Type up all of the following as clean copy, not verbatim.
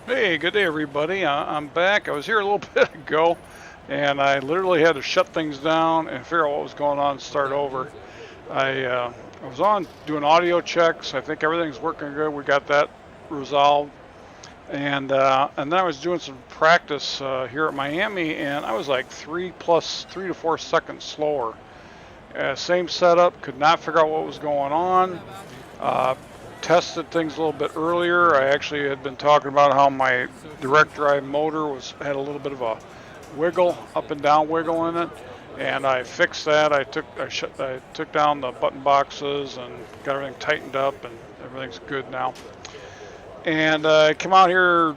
Hey, good day, everybody. I'm back. I was here a little bit ago, and I literally had to shut things down and figure out what was going on and start over. I was on doing audio checks. I think everything's working good. We got that resolved. And then I was doing some practice here at Miami, and I was like 3 to 4 seconds slower. Same setup, could not figure out what was going on. Tested things a little bit earlier. I actually had been talking about how my direct drive motor had a little bit of a wiggle, up and down wiggle in it, and I fixed that. I took down the button boxes and got everything tightened up, and everything's good now. And I came out here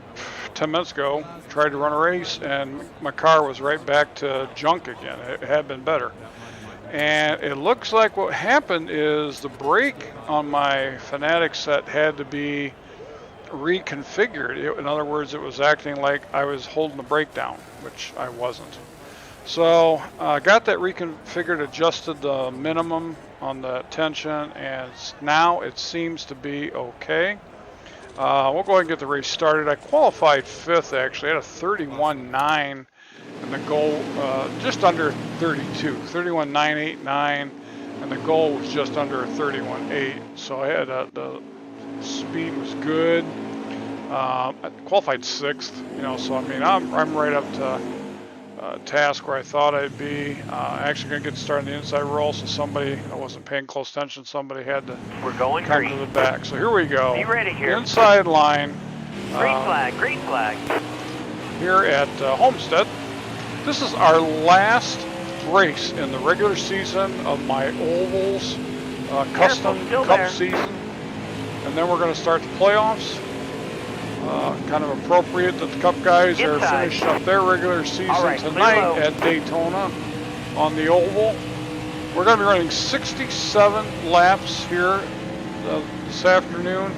10 minutes ago, tried to run a race, and my car was right back to junk again. It had been better. And it looks like what happened is the brake on my Fanatic set had to be reconfigured. In other words, it was acting like I was holding the brake down, which I wasn't. So I got that reconfigured, adjusted the minimum on the tension, and now it seems to be okay. We'll go ahead and get the race started. I qualified 5th, actually. I had a 31.9. And the goal just under 32, 31.989, and the goal was just under 31.8. So I had the speed was good. I qualified 6th, so I mean I'm right up to task where I thought I'd be. Actually gonna get started on the inside roll, so somebody, I wasn't paying close attention. Somebody had to come to the back. So here we go. Be ready here. Inside line. Green flag. Here at Homestead. This is our last race in the regular season of my ovals custom cup season, and then we're going to start the playoffs. Kind of appropriate that the cup guys are finishing up their regular season tonight at Daytona on the oval. We're going to be running 67 laps here this afternoon.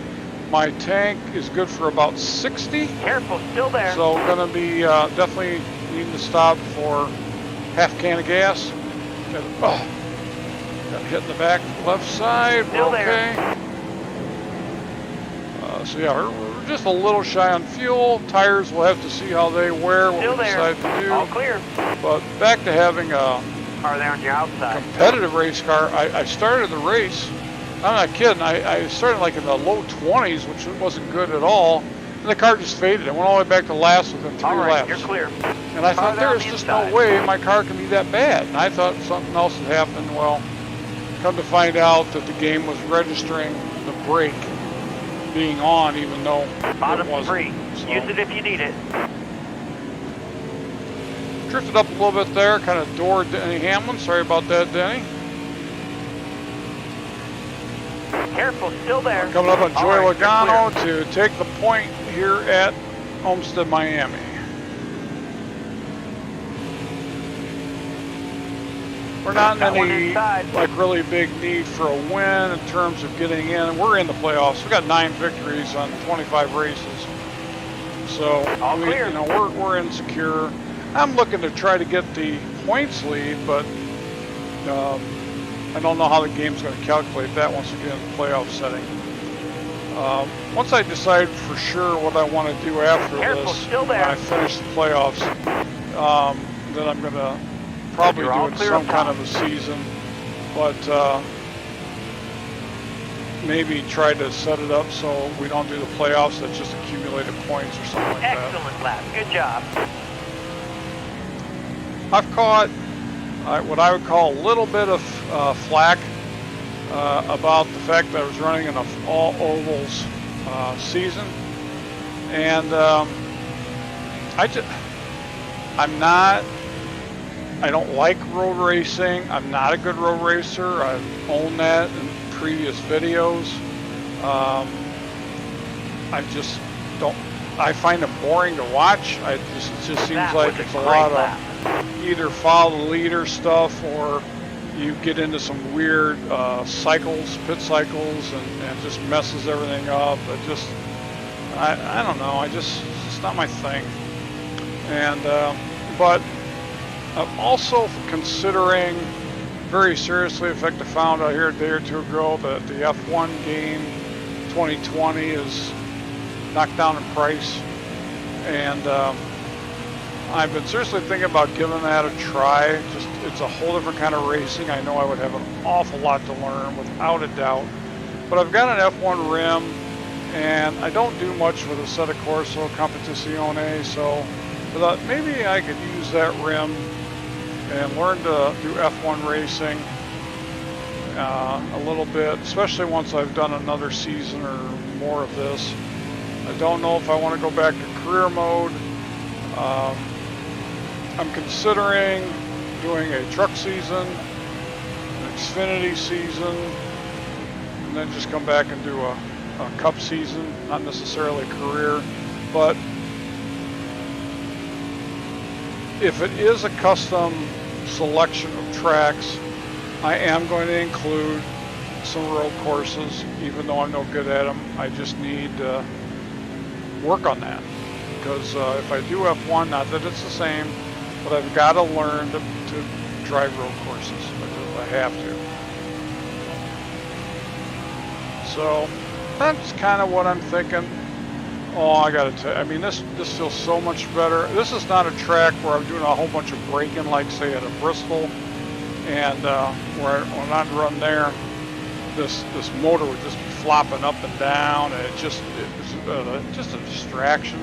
My tank is good for about 60. Careful, still there. So we're going to be definitely needing to stop for half can of gas. Got hit in the back left side. Still we're okay. So yeah, we're just a little shy on fuel. Tires, we'll have to see how they wear, what we decide to do. All clear. But back to having a Car there on your outside. Competitive race car. I started the race. I'm not kidding. I started like in the low 20s, which wasn't good at all. And the car just faded. It went all the way back to last within 3 laps. You're clear. And I thought, there's just no way my car can be that bad. And I thought something else had happened. Well, come to find out that the game was registering the brake being on, even though it wasn't. Free. So. Use it if you need it. Drifted up a little bit there, kind of doored Denny Hamlin. Sorry about that, Denny. Careful, still there. Coming up on Joey Logano to take the point here at Homestead, Miami. We're not in any like really big need for a win in terms of getting in. We're in the playoffs. We got 9 victories on 25 races, so we're insecure. I'm looking to try to get the points lead, but I don't know how the game's going to calculate that once we get in the playoff setting. Once I decide for sure what I want to do after this, when I finish the playoffs, then I'm going to probably do it some kind of a season, but maybe try to set it up so we don't do the playoffs. That's just accumulated points or something like that. Excellent lap. Good job. I've caught what I would call a little bit of flack about the fact that I was running in an all ovals season, and I don't like road racing. I'm not a good road racer. I've owned that in previous videos. I find it boring to watch. It just seems like it's a lot of either follow the leader stuff, or you get into some weird pit cycles, and just messes everything up. I don't know. It's not my thing. And but I'm also considering very seriously. In fact, I found out here a day or two ago that the F1 game 2020 is knocked down in price, and I've been seriously thinking about giving that a try. Just, it's a whole different kind of racing. I know I would have an awful lot to learn, without a doubt. But I've got an F1 rim, and I don't do much with a Assetto Corsa Competizione, so I thought maybe I could use that rim and learn to do F1 racing a little bit, especially once I've done another season or more of this. I don't know if I want to go back to career mode. I'm considering doing a truck season, an Xfinity season, and then just come back and do a cup season, not necessarily a career. But if it is a custom selection of tracks, I am going to include some road courses, even though I'm no good at them. I just need to work on that, because if I do F1, not that it's the same, but I've got to learn to drive road courses. I have to. So that's kind of what I'm thinking. Oh, I gotta tell you, I mean, this feels so much better. This is not a track where I'm doing a whole bunch of braking, like say at a Bristol, and when I'd run there, this motor would just be flopping up and down, and it was just a distraction.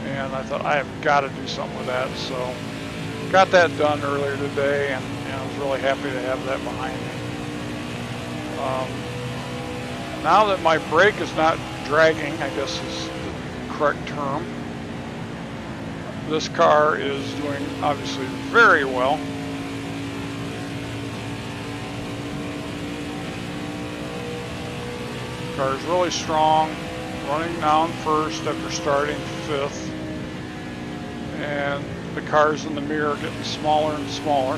And I thought, I have got to do something with that. So got that done earlier today, and I was really happy to have that behind me. Now that my brake is not dragging, I guess is the correct term, this car is doing obviously very well. The car is really strong, running down first after starting fifth, and the cars in the mirror are getting smaller and smaller.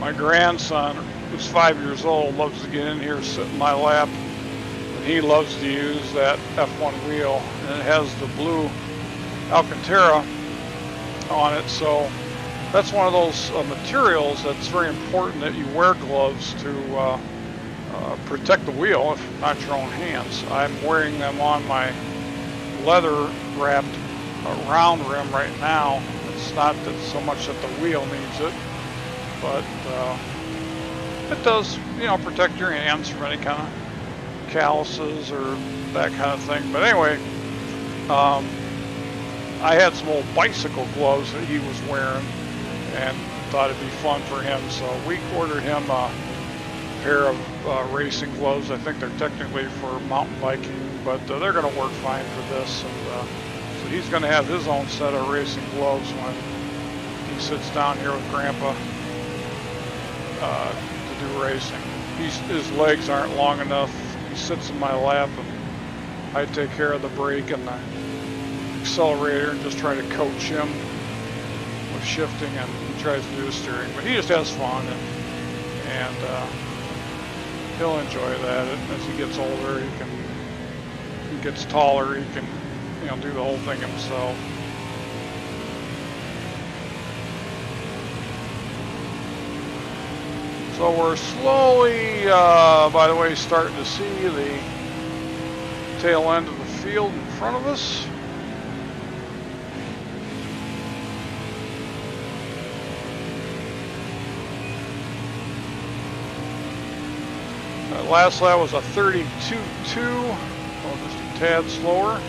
My grandson, who's 5 years old, loves to get in here, sit in my lap, and he loves to use that F1 wheel, and it has the blue Alcantara on it. So that's one of those materials that's very important that you wear gloves to protect the wheel, if not your own hands. I'm wearing them on my leather wrapped round rim right now. It's not that so much that the wheel needs it, but it does, protect your hands from any kind of calluses or that kind of thing. But anyway, I had some old bicycle gloves that he was wearing, and thought it'd be fun for him. So we ordered him a pair of racing gloves. I think they're technically for mountain biking, but they're going to work fine for this. And so he's going to have his own set of racing gloves when he sits down here with Grandpa to do racing. His legs aren't long enough. He sits in my lap, and I take care of the brake and the accelerator and just try to coach him with shifting, and he tries to do the steering. But he just has fun, and he'll enjoy that. And as he gets older, he gets taller, he can do the whole thing himself. So we're slowly, by the way, starting to see the tail end of the field in front of us. That last lap was a 32.2, so just a tad slower.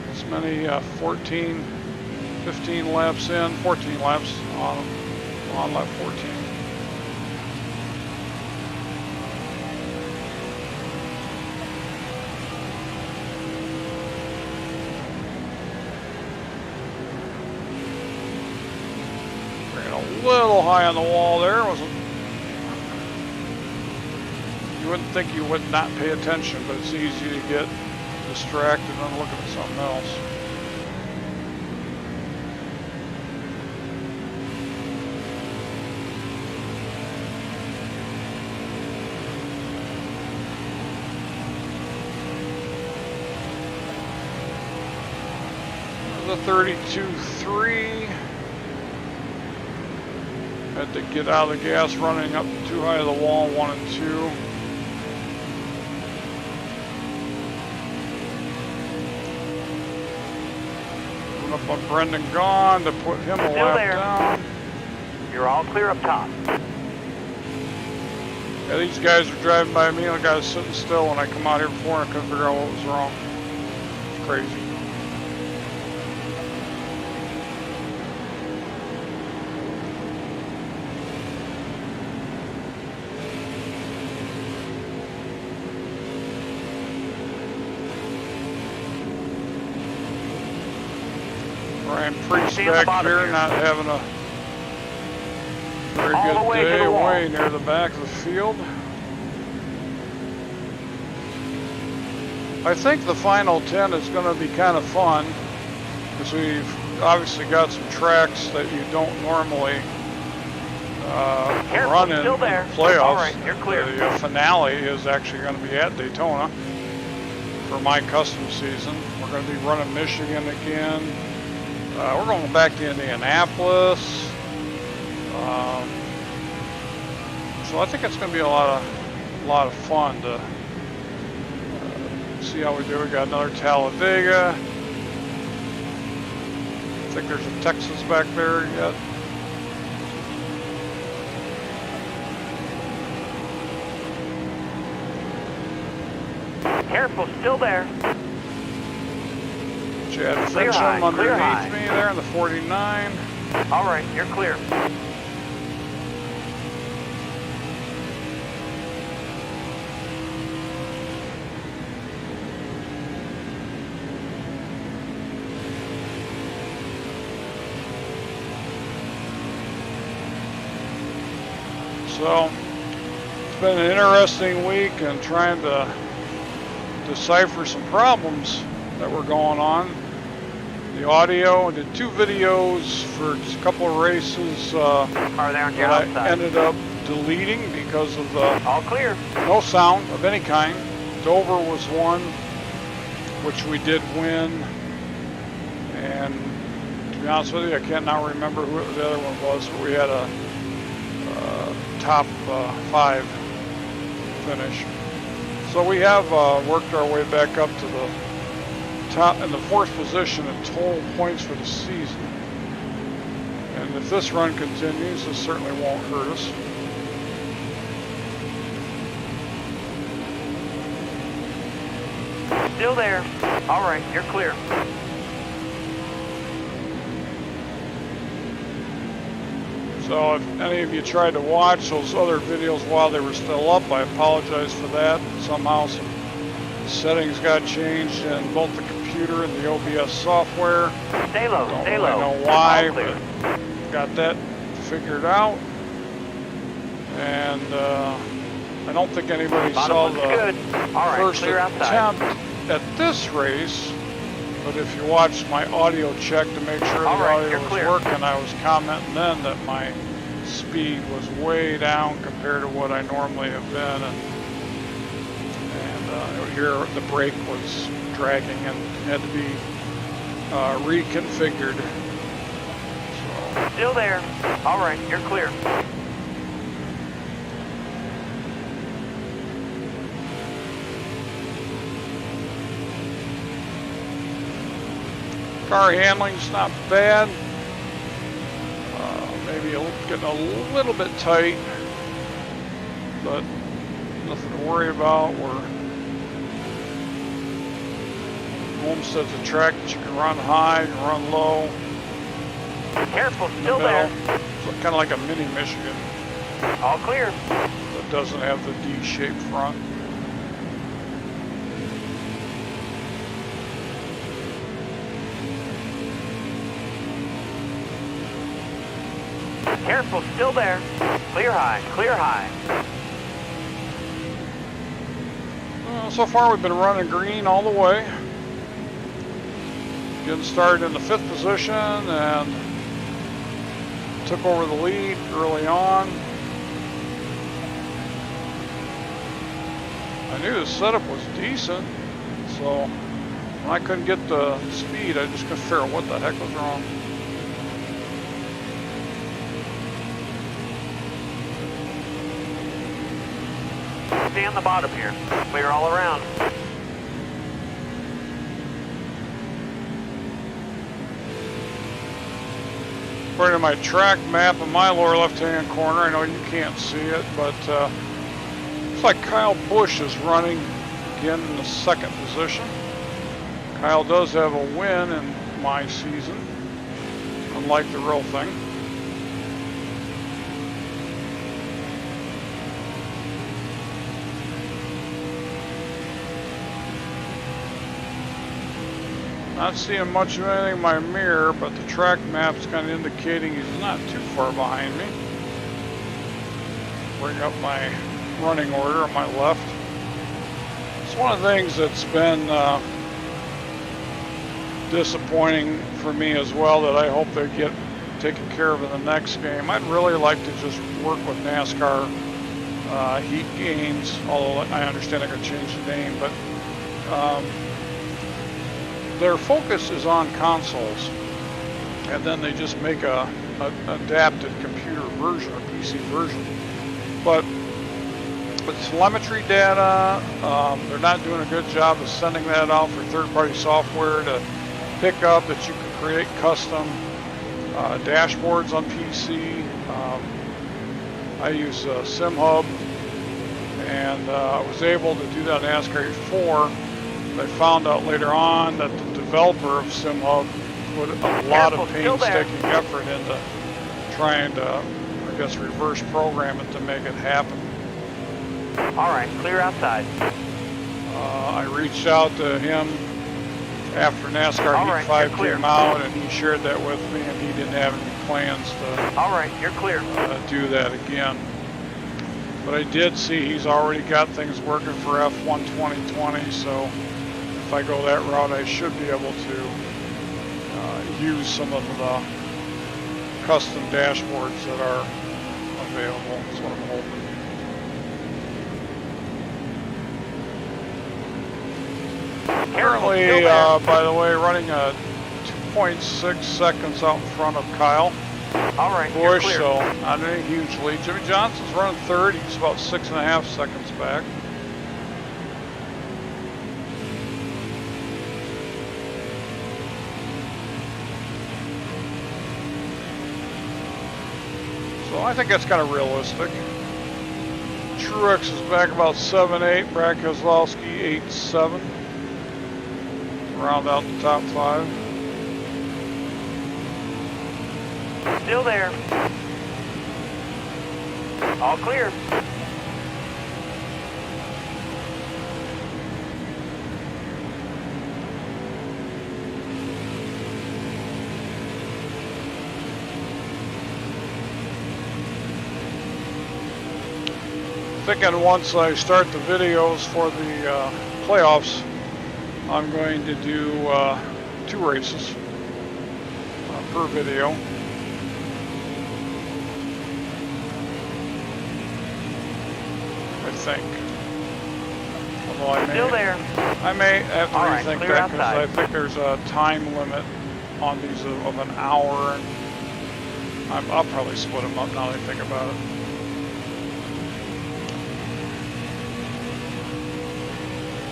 This many 14, 15 laps in, 14 laps on lap 14. A little high on the wall there. You wouldn't think you would not pay attention, but it's easy to get distracted and looking at something else. the 32.3. Had to get out of the gas running up too high to the wall, 1 and 2. Up on Brendan Gaughan to put him a lap down. You're all clear up top. Yeah, these guys are driving by me and the guy's sitting still when I come out here before and I couldn't figure out what was wrong. It's crazy. Ryan Priest back here, not having a very good day away near the back of the field. I think the final 10 is going to be kind of fun because we've obviously got some tracks that you don't normally run in the playoffs. All right, you're clear. The finale is actually going to be at Daytona for my custom season. We're going to be running Michigan again. We're going back to Indianapolis. So I think it's going to be a lot of fun to see how we do. We got another Talladega. I think there's a Texas back there yet. Careful, still there. Chad Fincham underneath me there in the 49. All right, you're clear. So it's been an interesting week and trying to decipher some problems that were going on. The audio, I did 2 videos for just a couple of races that I ended up deleting because of all clear. No sound of any kind. Dover was one, which we did win, and to be honest with you, I can't now remember who the other one was, but we had a top 5 finish. So we have worked our way back up to the top in the 4th position in total points for the season. And if this run continues, this certainly won't hurt us. Still there. All right, you're clear. So if any of you tried to watch those other videos while they were still up, I apologize for that. Somehow some settings got changed in both the computer and the OBS software. Stay low, stay low. I don't know why, but got that figured out. And I don't think anybody saw the first attempt at this race. But if you watched my audio check to make sure the audio was working, I was commenting then that my speed was way down compared to what I normally have been, and here the brake was dragging and had to be reconfigured. So. Still there. All right, you're clear. Car handling's not bad. Maybe getting a little bit tight, but nothing to worry about. Homestead's a track that you can run high, you can run low. Careful, still there. So kind of like a mini Michigan. All clear. That doesn't have the D-shaped front. Careful, still there. Clear high, clear high. So far we've been running green all the way. Getting started in the 5th position and took over the lead early on. I knew the setup was decent, so When I couldn't get the speed, I just couldn't figure out what the heck was wrong. Stay on the bottom here. Clear all around. According to my track map in my lower left-hand corner, I know you can't see it, but looks like Kyle Busch is running again in the second position. Kyle does have a win in my season, unlike the real thing. Not seeing much of anything in my mirror, but the track map's kind of indicating he's not too far behind me. Bring up my running order on my left. It's one of the things that's been disappointing for me as well, that I hope they get taken care of in the next game. I'd really like to just work with NASCAR Heat Games, although I understand they're going to change the name, but their focus is on consoles, and then they just make a adapted computer version, a PC version. But with telemetry data, they're not doing a good job of sending that out for third-party software to pick up, that you can create custom dashboards on PC. I use SimHub, and I was able to do that in NASCAR 84. I found out later on that the developer of SimHub put a lot of painstaking effort into trying to, I guess, reverse program it to make it happen. All right, clear outside. I reached out to him after NASCAR Heat 5 came out, and he shared that with me, and he didn't have any plans to all right, you're clear. Do that again. But I did see he's already got things working for F1 2020, so if I go that route, I should be able to use some of the custom dashboards that are available. That's what I'm hoping. Currently, by the way, running a 2.6 seconds out in front of Kyle Busch, so not any huge lead. Jimmy Johnson's running third. He's about 6.5 seconds back. So I think that's kind of realistic. Truex is back about 7.8. Brad Keselowski 8.7. Round out the top 5. Still there. All clear. Thinking once I start the videos for the playoffs, I'm going to do 2 races per video. I think. Although I may have to rethink that, because I think there's a time limit on these of an hour, and I'll probably split them up now that I think about it.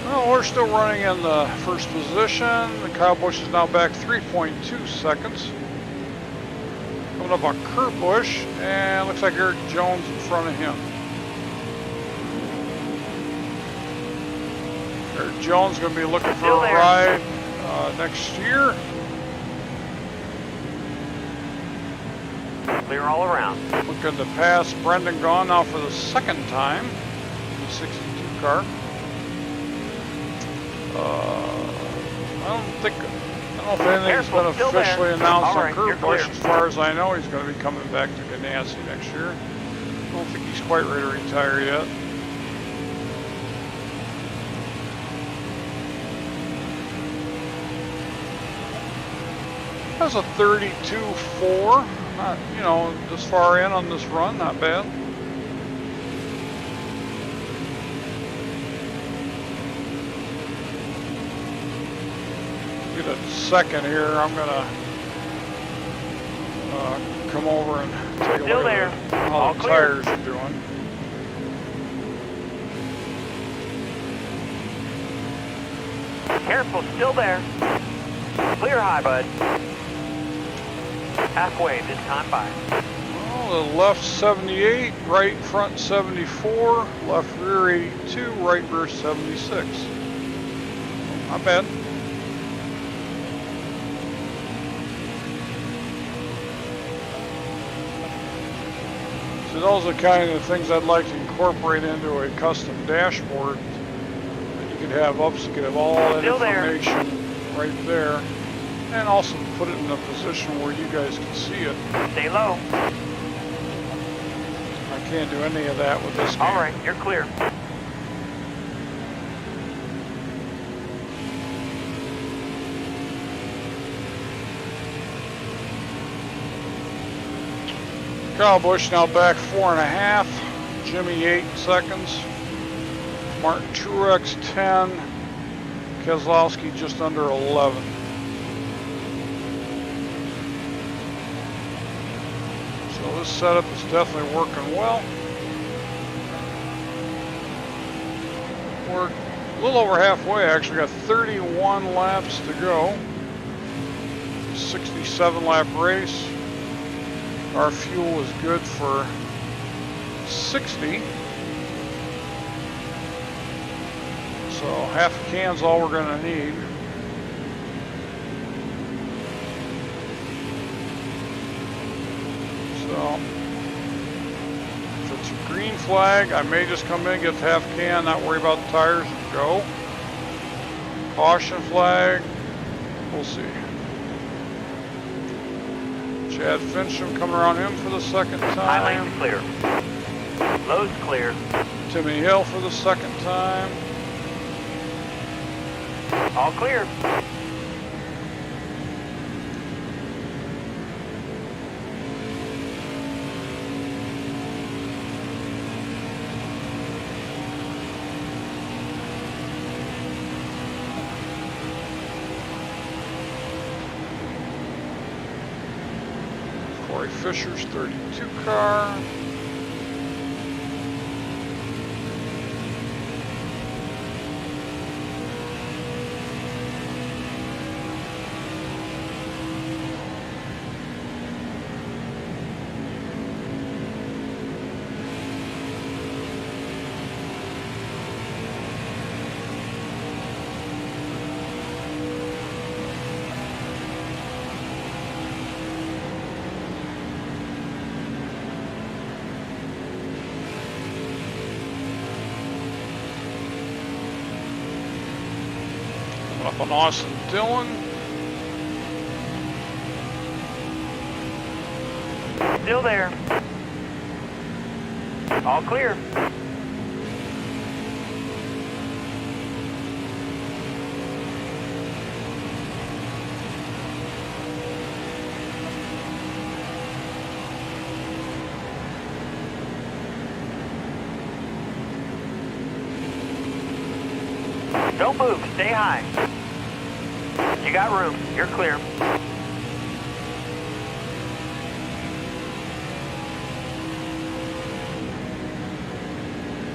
Well, we're still running in the first position. Kyle Busch is now back 3.2 seconds. Coming up on Kurt Busch, and looks like Eric Jones in front of him. Eric Jones going to be looking for a ride next year. Clear all around. Looking to pass Brendan Gaughan now for the second time in the 62 car. I don't know if anything's been officially announced on Kurt Busch. As far as I know, he's going to be coming back to Ganassi next year. I don't think he's quite ready to retire yet. That's a 32.4. Not, you know, this far in on this run, not bad. get a second here, I'm gonna come over and take a Still look there. at how All the clear. tires are doing. Careful, still there. Clear high, bud. Halfway, this time by. Well, the left 78, right front 74, left rear 82, right rear 76. Not bad. So those are kind of the things I'd like to incorporate into a custom dashboard. That you could have up, so you could have all that Still there. information right there. And also put it in a position where you guys can see it. Stay low. I can't do any of that with this game. All right, you're clear. Kyle Busch now back 4.5. Jimmy 8 seconds. Martin Truex 10. Keselowski just under 11. So this setup is definitely working well. We're a little over halfway actually. Got 31 laps to go. 67 lap race. Our fuel is good for 60. So half a can's all we're gonna need. So if it's a green flag, I may just come in, get the half can, not worry about the tires, and go. Caution flag, we'll see. Chad Fincham coming around him for the second High time. lane's clear. Low's clear. Timmy Hill for the second time. All clear. Corey Fisher's 32 car. Up on Austin Dillon. Still there. All clear. Don't move, stay high. You got room, you're clear.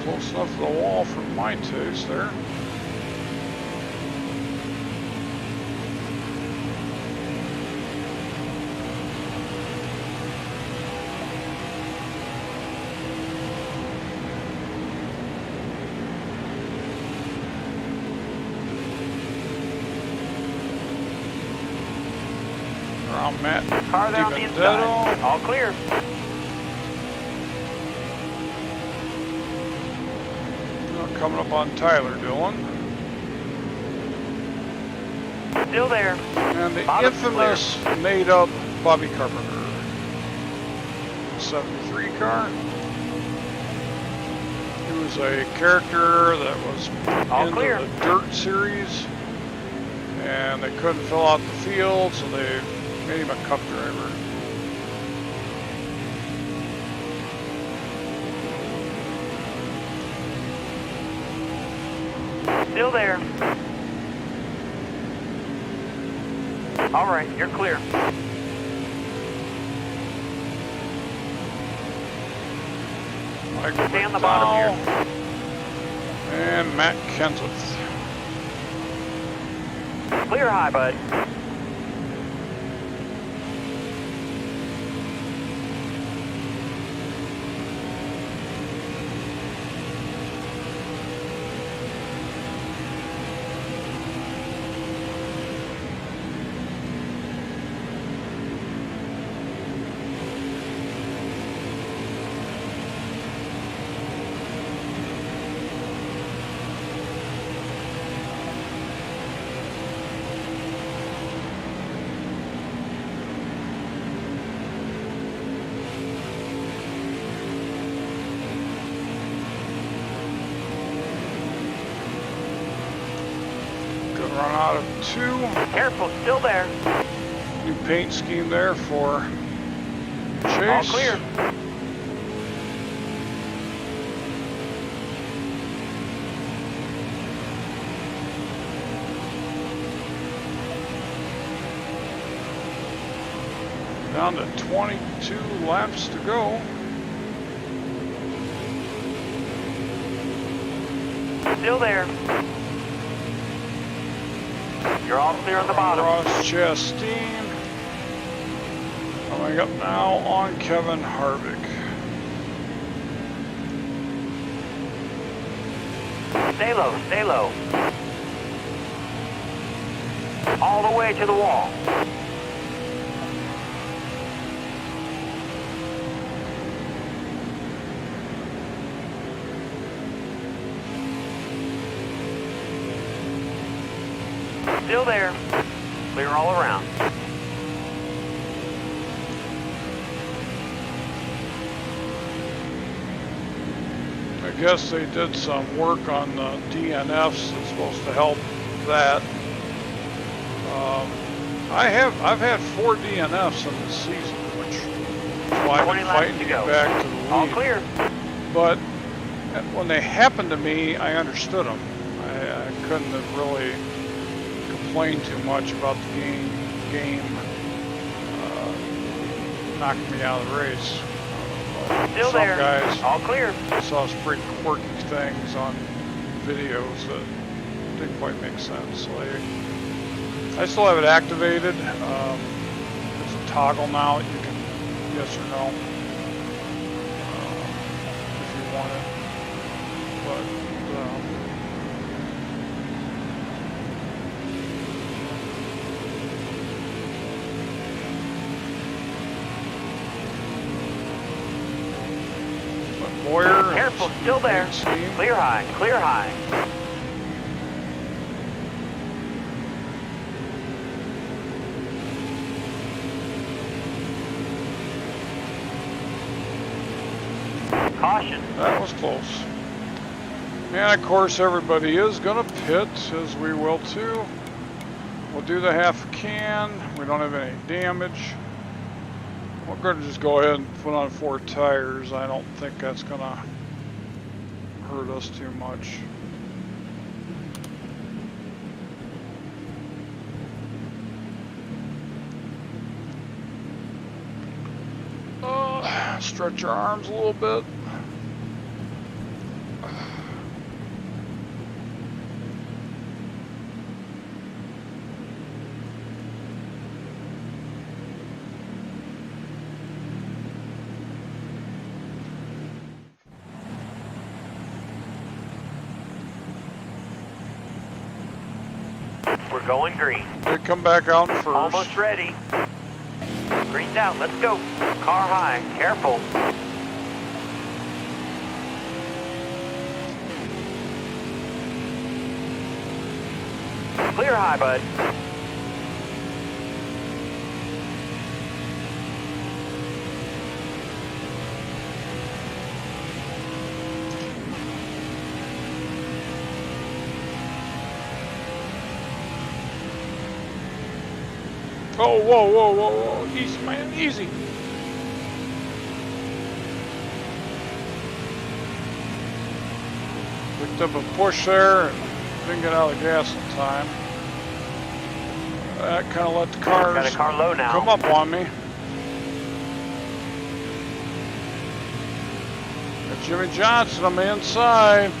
Close enough to the wall for my taste there. Around Matt Car there on the inside. DiBenedetto. All clear. Coming up on Tyler Dillon. Still there. And the Bottom's infamous made-up Bobby Carpenter. 73 car. He was a character that was All in clear. the Dirt series. And they couldn't fill out the field, so they made him a cup driver. Still there. All right, you're clear. Michael Stay on the bottom McDowell and Matt Kenseth. Clear high, bud. Good run out of 2. Careful, still there. New paint scheme there for Chase. All clear. Down to 22 laps to go. Still there. You're all clear on the bottom. Ross Chastain coming up now on Kevin Harvick. Stay low, stay low. All the way to the wall. Still there. Clear all around. I guess they did some work on the DNFs that's supposed to help that. I've had 4 DNFs in this season, which is why I've been fighting to get back to the lead. All clear. But when they happened to me, I understood them. I couldn't have really complained too much about the game knocking me out of the race. Still some there. Guys All clear. saw some pretty quirky things on videos that didn't quite make sense. So I still have it activated. There's a toggle now. You can yes or no if you want it. But Boyer. Careful, still there. Clear high, clear high. Caution. That was close. And of course everybody is going to pit, as we will too. We'll do the half can. We don't have any damage. We're going to just go ahead and put on 4 tires. I don't think that's going to hurt us too much. Stretch your arms a little bit. We're going green. They come back out first. Almost ready. Green's out, let's go. Car high, careful. Clear high, bud. Oh, whoa, whoa, whoa, whoa. Easy, man, easy. Picked up a push there and didn't get out of the gas in time. That kind of let the cars Got a car low now. come up on me. Got Jimmy Johnson on the inside.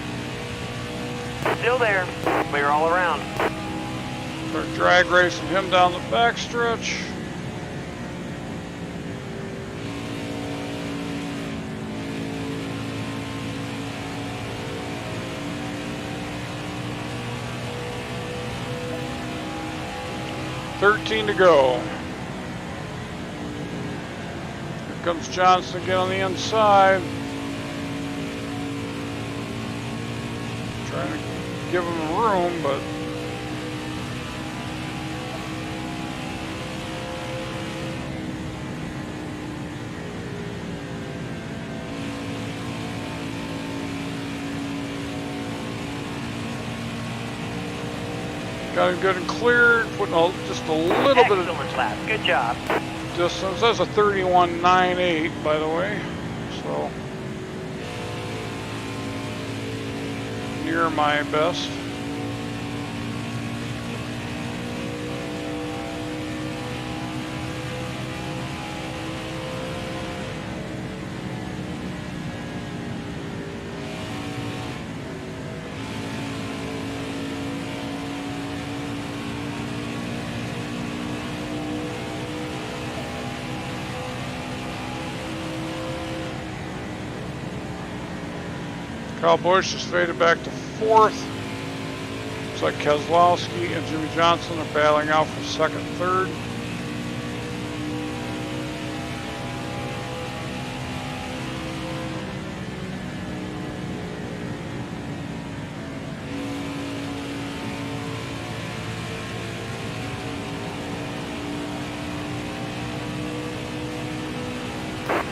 Still there. Clear all around. Start drag racing him down the backstretch. $13 to go. Here comes Johnson again on the inside. Trying to give him room, but got him good and cleared, putting just a little bit of lap. Good job. distance. That's a 31.98, by the way. So near my best. Kyle Busch has faded back to fourth. Looks like Keselowski and Jimmy Johnson are battling out for second and third.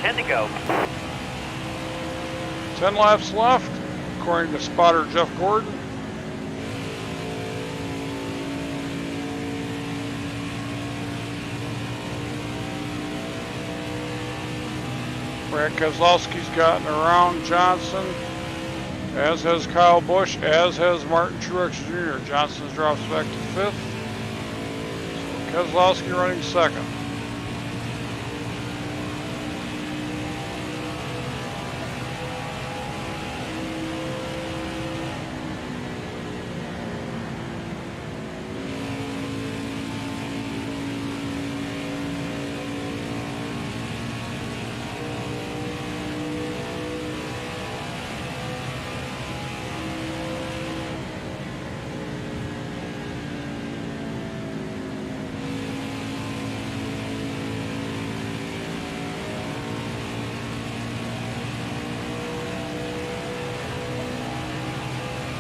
Ten to go. 10 laps left, according to spotter Jeff Gordon. Brad Keselowski's gotten around Johnson, as has Kyle Busch, as has Martin Truex Jr. Johnson drops back to fifth. So Keselowski running second.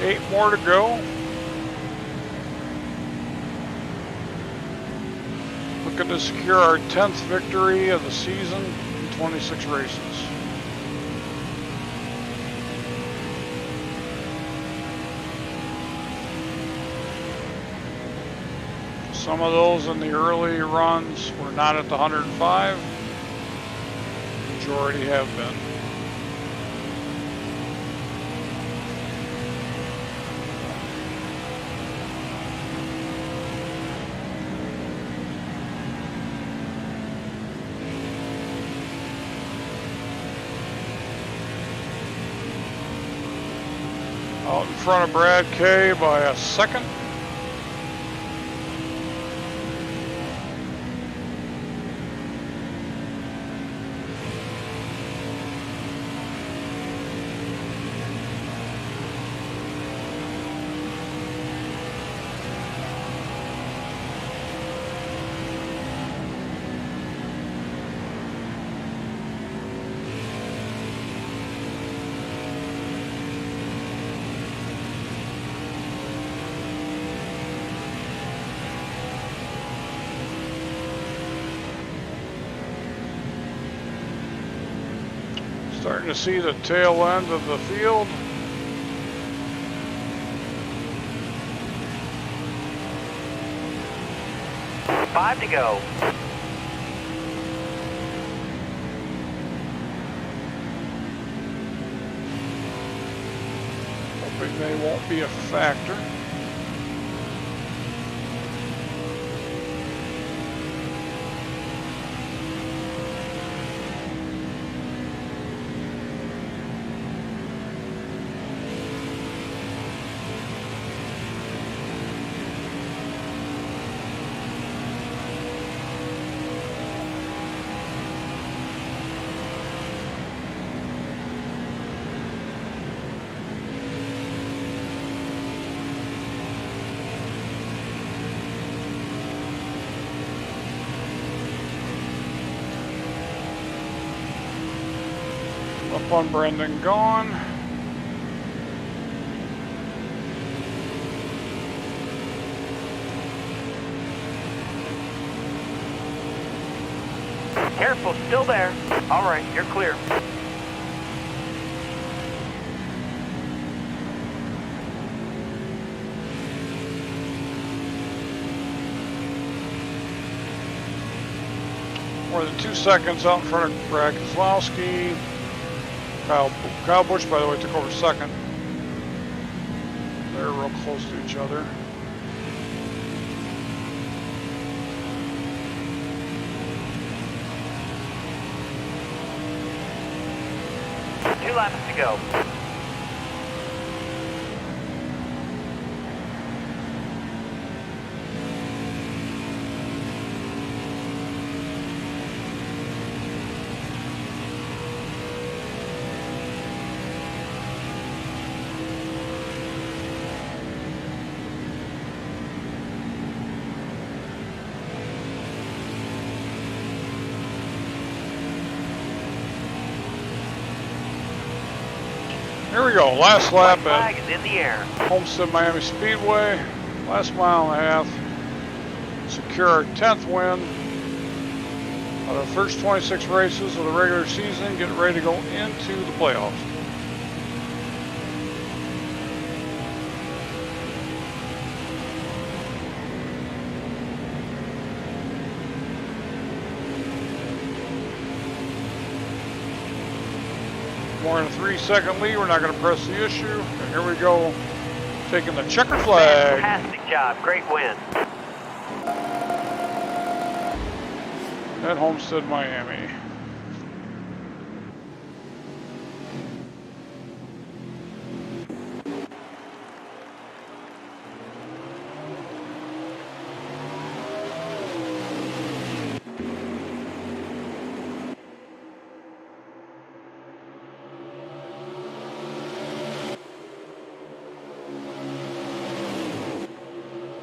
Eight more to go. Looking to secure our 10th victory of the season in 26 races. Some of those in the early runs were not at the 105. Majority have been. Out in front of Brad K by a second. Starting to see the tail end of the field. Five to go. Hoping they won't be a factor. fun Brendan going. Careful, still there. All right, you're clear. More than 2 seconds out in front of Brad Keselowski. Kyle Busch, by the way, took over second. They're real close to each other. Two laps to go. Here we go, last lap Flag at is in the air. Homestead Miami Speedway. Last mile and a half. Secure our 10th win out of the first 26 races of the regular season, getting ready to go into the playoffs. More than a 3-second lead. We're not going to press the issue. And here we go, taking the checker flag. Fantastic job. Great win. At Homestead, Miami.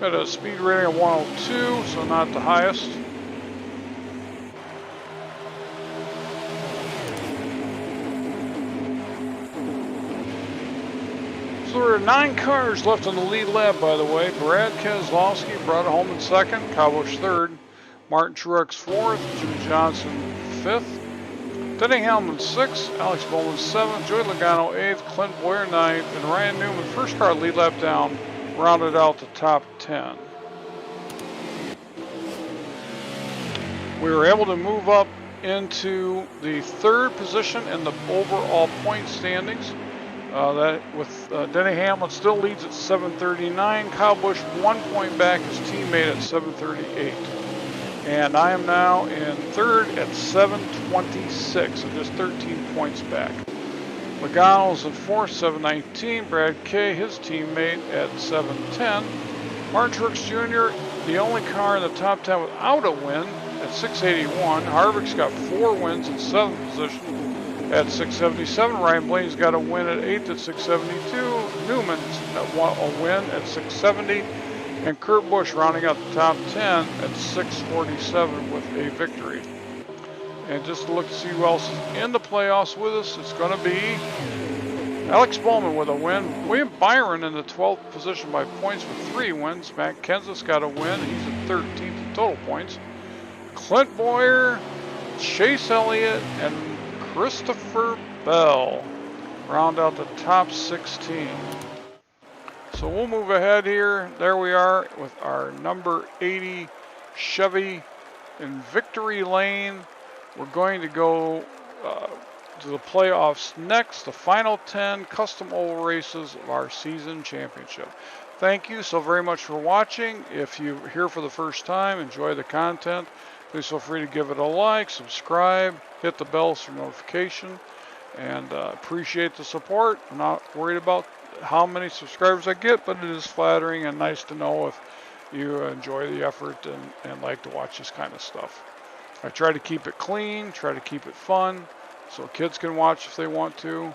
Got a speed rating of 102, so not the highest. So there are 9 cars left on the lead lap, by the way. Brad Keselowski brought it home in second, Kyle Busch third, Martin Truex fourth, Jimmy Johnson fifth, Denny Hamlin sixth, Alex Bowman seventh, Joey Logano eighth, Clint Boyer ninth, and Ryan Newman, first car lead lap down, rounded out the top 10. We were able to move up into the 3rd position in the overall point standings. That with Denny Hamlin still leads at 739. Kyle Busch 1 point back his teammate at 738. And I am now in 3rd at 726, so just 13 points back. Logano's in 4th, 719. Brad K, his teammate, at 710. Martin Truex Jr., the only car in the top 10 without a win, at 681. Harvick's got 4 wins in 7th position at 677. Ryan Blaney's got a win at 8th at 672. Newman's at a win at 670. And Kurt Busch rounding out the top 10 at 647 with a victory. And just to look to see who else is in the playoffs with us, it's going to be Alex Bowman with a win. William Byron in the 12th position by points with 3 wins. Matt Kenseth's got a win. He's at 13th in total points. Clint Boyer, Chase Elliott, and Christopher Bell round out the top 16. So we'll move ahead here. There we are with our number 80 Chevy in victory lane. We're going to go to the playoffs next, the final 10 custom oval races of our season championship. Thank you so very much for watching. If you're here for the first time, enjoy the content, please feel free to give it a like, subscribe, hit the bell for notification, and appreciate the support. I'm not worried about how many subscribers I get, but it is flattering and nice to know if you enjoy the effort and like to watch this kind of stuff. I try to keep it clean, try to keep it fun, so kids can watch if they want to.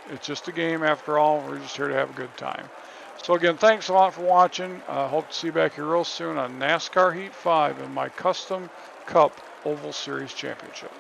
It's just a game after all. We're just here to have a good time. So again, thanks a lot for watching. Hope to see you back here real soon on NASCAR Heat 5 in my Custom Cup Oval Series Championship.